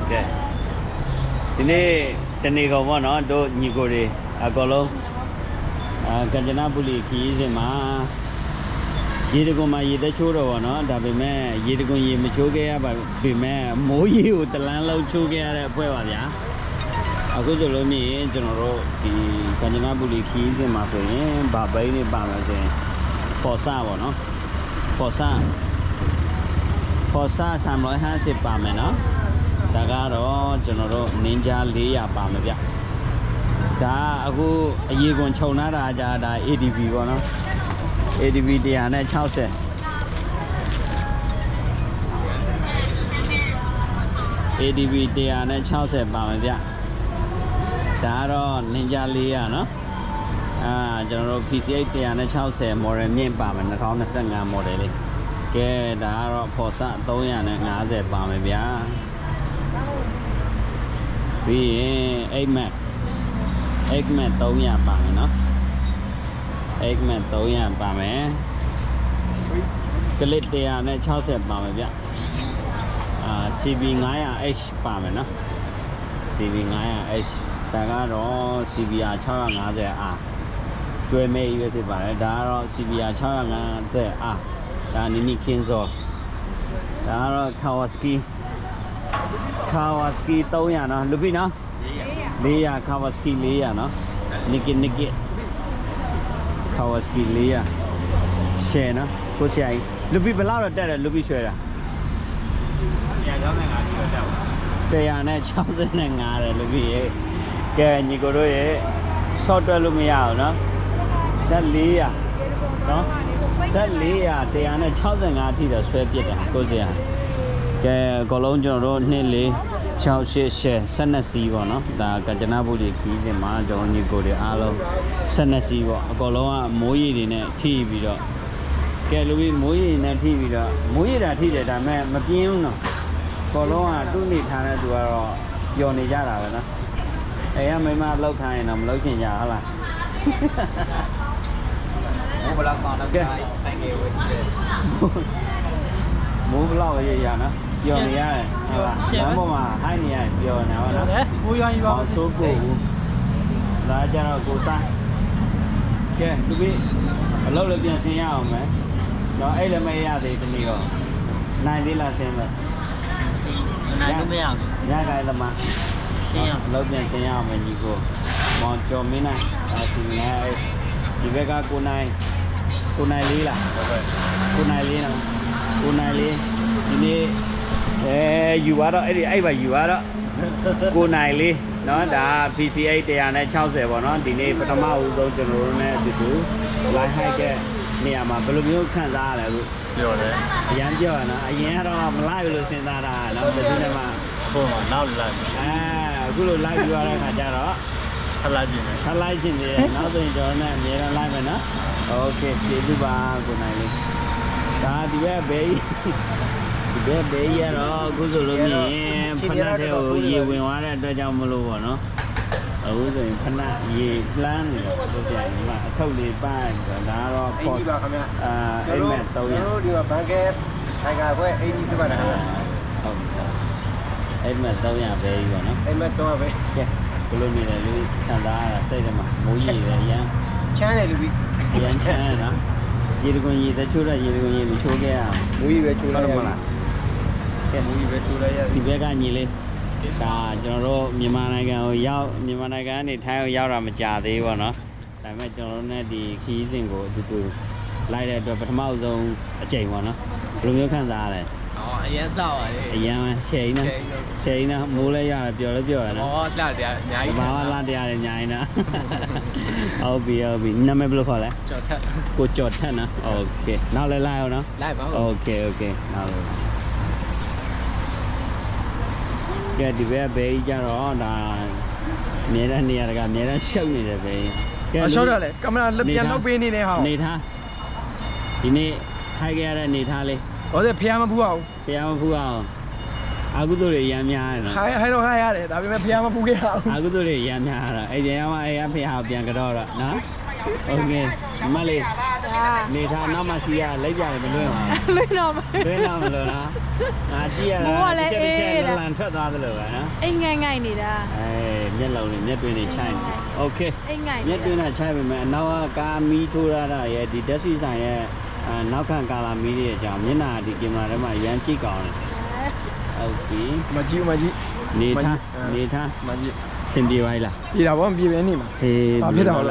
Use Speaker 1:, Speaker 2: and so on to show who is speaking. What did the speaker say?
Speaker 1: Okay. Ini tani kau mana do nyikori kalau kanjana buli kizi ma ये देखो मैं ये तो छोड़ो हो ना तभी मैं ये देखो ये मैं छोड़ गया भी मैं मोही उतलान लो छोड़ गया रे पुए वाले यार अगर जो लोग में जनरो कि कंजना बुली खीर के माफे बाबा ही ने बाबा से फौसा वो ना फौसा सामने हाँ से पामे ना तगारो जनरो निंजा लिया पामे क्या ता अगु ये कौन छोड़ना राजा दा ADB को ना ADB दिया ने छाव से ADB दिया ने छाव से पामे क्या तारो निंजा लिया ना जनरो PCI दिया ने छाव से मॉडल में पामे ना थाव ने संगा मॉडल के तारो फौसा तो या ने ngã से पामे क्या भी एक में तो या पामे ना एक में तो यहाँ पामे क्लिप दिया ने छाव से पामे क्या CB 900H पामे ना CB 900H ताकारो CBR 650R ကျွဲမဲကြီးပဲဖြစ်ပါတယ်ဒါကတော့ CBR 650R ဒါနီနီခင်းစောဒါကတော့ Kawasaki 300နော်လူပြီနော်400 Kawasaki 400နော်Niki Kawasaki 400 share နော်ကိုဆရာကြီးလူပြီဘယ်လောက်တော့တက်တယ်လူပြီရွှဲတာ165တယ်လူပြီရဲ့ကဲညီကိုတို့ရဲ့ software လို့မရအောင်နော်Z400နော်Z400 165အထိတော့ဆွဲပြစ်တယ်ကိုဆရာကဲအကုန်လုံးကျွန်တော်တို့2468 12စီးပေါ့နော်ဒါကကြနာဘူးကြီးခီးတင်မှာကျွန်တော်ညီကိုတွေအားလုံး12စီးပေါ့အကုန်လုံးကမိုးရည်တွေနဲ့ထိပြီးတော့ကဲလူကြီးမိုးရည်နဲ့ထိပြီးတော့မိုးရည်တာထိတယ်ဒါပေမဲ့မပြင်းဘူးနော်အကုန်လုံးကသူ့နေထားတဲ့သူကတော့ပျော်နေကြတာပဲနော်အဲကမိမလောက်ထားရင်တော့မလောက်ချင်ကြဟုတ်လားမိုးဘလောက်ကောင်းတော့ဆိုင်ငယ်ဝယ်တယ်မိုးဘလောက်ရရနော်ပျော်နေရတယ်ဟုတ်လားလမ်းပေါ်မှာဟိုင်းနေရတယ်ပျော်နေပါနော်မိုးရွာကြီးပါဆိုးကိုလာကြတော့ကိုစားကဲလူကြီးအလုပ်လည်းပြန်ဆင်းရအောင်မယ်တော့အဲ့လည်းမရသေးတနည်းတော့နိုင်သေးလားဆင်းမယ်နိုင်လို့မရဘူးရခိုင်သမားဆင်းရလုပ်ပြန်ဆင်းရအောင်မယ်ညီကိုမောင်ကျော်မင်းနိုင်ဒီဘက်ကကိုနိုင်လေးလားကိုနိုင်လေးနော်ကိုနိုင်လေးဒီနေ့ယူရတော့အဲ့ပါယူရတော့ကိုနိုင်လေးနော်ဒါ PCI 160ပေါ့နော်ဒီနေ့ပထမဦးဆုံးကျွန်တော်တို့နဲ့အတူတူ live hack တဲ့နေရာမှာဘယ်လိုမျိုးခံစားရလဲအခုပြောတယ်အရန်ပြောရနော်အရင်ကတော့မလိုက်လို့စဉ်းစားတာနော်ဒီနေ့မှပုံမှာနောက်လိုက်အခုလို live ယူရတဲ့ခါကျတော့ထလိုက်ခြင်းတယ်နောက်ဆိုရင်ကျွန်တော်နဲ့အများအား live မယ်နော်โอเคကျေးဇူးပါကိုနိုင်လေးဒါဒီဘက်ဘေးရတော့အခုဆိုလို့မြင်ဖနက်တဲ့ကိုရေဝင်သွားတဲ့အတွက်ကြောင့်မလို့ပေါ့နော်အခုဆိုရင်ဖနက်ရေလှမ်းနေတော့ဆိုဆိုင်မှာအထုပ်လေးပိုင်းဒါကတော့ပေါ့အိမ်မက်300တို့ဒီမှာဘန်ကက်ထိုင်ကဘွဲအင်ကြီးပြပါတယ်ဟုတ်အိမ်မက်300ပဲကြီးပေါ့နော်အိမ်မက်300ပဲကဲဘလို့နေတယ်လူခံစားရတာစိတ်ထဲမှာမိုးရေရရမ်းချမ်းတယ်လူကြီးရမ်းချမ်းနော်ရေတကွန်ရေတချိုးတဲ့ရေတကွန်ရေလူချိုးခဲ့ရမိုးရေပဲချိုးလိုက်ရမလားကဲမိုးရေပဲချိုးလိုက်ရဒီဘက်ကညီလေးဒါကျွန်တော်တို့မြန်မာနိုင်ငံကိုမြန်မာနိုင်ငံကနေထိုင်းကိုရောက်တာမကြသေးဘူးပေါ့နော်ဒါပေမဲ့ကျွန်တော်တို့ ਨੇ ဒီခီးစဉ်ကိုအတူတူလိုက်တဲ့အတွက်ပထမဆုံးအကြိမ်ပေါ့နော်ဘယ်လိုမျိုးခံစားရလဲအရင်တော့ပါတယ်အရင်ရှိန်နော်မိုးလဲရတယ်ပျော်လဲပျော်ရနော်လှတရားအများကြီးဘာမှလှတရားတွေအများကြီးနော်ဟုတ်ပြီနာမည်ဘယ်လိုခေါ်လဲကျော်ထက်ကိုကျော်ထက်နော်โอเคနောက်လဲလိုက်အောင်နော်လိုက်ပါโอเคနောက်လဲကဲဒီဘက်ဘေးကြတော့ဒါအများနဲ့နေရာကအများနဲ့ရှုပ်နေတယ်ဘေးကဲရှုပ်တော့လေကင်မရာပြန်လောက်ပေးနေနေဟာနေထားဒီနေ့ထိုက်ခဲ့ရတဲ့နေထားလေးဟုတ်တယ်ဖျားမဖူးအောင်အာကုသိုလ်တွေရမ်းများတယ်နော်ဟိုင်းတော့ခိုင်းရတယ်ဒါပေမဲ့ဖျားမဖူးခဲ့အောင်အာကုသိုလ်တွေရမ်းများတာအဲ့ဒီမှာဖျားပြန်ကြတော့နော်က โอเคမလေးနေထားနောက်မှစီရလိုက်ကြတယ်မလွင့်ပါ
Speaker 2: လွင့်တော့မ
Speaker 1: လွင့်တော့မလို့နော်ကြည့်ရတာလန်ထွက်သွားသလိုပဲနော်
Speaker 2: အိမ်ငိုင်းငိုင်းနေတာ
Speaker 1: မျက်လုံးနဲ့မျက်တွင်းနဲ့ချိုင်းโอเค
Speaker 2: အိမ်ငိုင်း
Speaker 1: မျက်တွင်းနဲ့ချိုင်းပြီမဲ့အနောက်ကကာမီးထိုးရတာရဲ့ဒီဓာတ်ဆီဆိုင်ရဲ့နောက်ခံကာလာမီးတွေအကြောင်းမျက်နှာဒီကင်မရာထဲမှာရမ်းကြည့်ကောင်းတယ်ဟုတ်ပြီ
Speaker 3: မကြည့်
Speaker 1: နေထား
Speaker 3: မကြည့်
Speaker 1: စင်ပြေပါလား
Speaker 3: ပြေတာဗောမပြေပဲနေမှာ
Speaker 1: ဟေး
Speaker 3: ဘာဖြစ်တာလဲ